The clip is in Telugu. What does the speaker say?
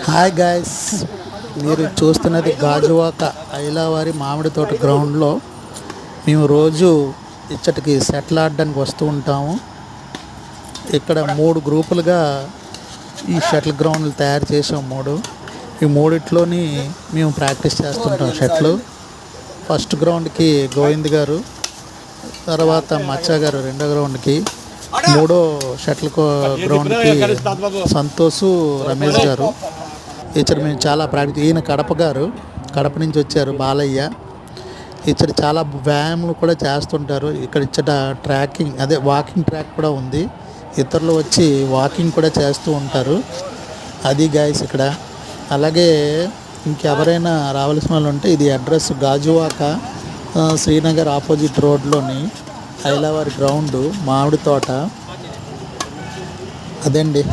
హాయ్ గాయ్స్, మీరు చూస్తున్నది గాజువాక ఐలావారి మామిడి తోట గ్రౌండ్లో మేము రోజు ఇచ్చటికి సెటిల్ ఆడడానికి వస్తూ ఉంటాము. ఇక్కడ 3 గ్రూపులుగా ఈ షటిల్ గ్రౌండ్లు తయారు చేసాం. ఈ మూడిట్లోని మేము ప్రాక్టీస్ చేస్తుంటాం షటిల్. ఫస్ట్ గ్రౌండ్కి గోవింద్ గారు, తర్వాత మచ్చా గారు రెండో గ్రౌండ్కి, మూడో షటిల్ గ్రౌండ్కి సంతోష్ రమేష్ గారు. ఇచ్చట మేము చాలా ప్రాక్టీస్. ఈయన కడప నుంచి వచ్చారు బాలయ్య. ఇచ్చట చాలా వ్యాయామాలు కూడా చేస్తుంటారు. ఇక్కడ ఇచ్చట ట్రాకింగ్ వాకింగ్ ట్రాక్ కూడా ఉంది. ఇతరులు వచ్చి వాకింగ్ కూడా చేస్తూ ఉంటారు. అది గాయస్ ఇక్కడ. అలాగే ఇంకెవరైనా రావాల్సిన వాళ్ళు ఉంటే ఇది అడ్రస్ గాజువాక శ్రీనగర్ ఆపోజిట్ రోడ్లోని ఐలావారి గ్రౌండ్ మామిడి తోట అదండి.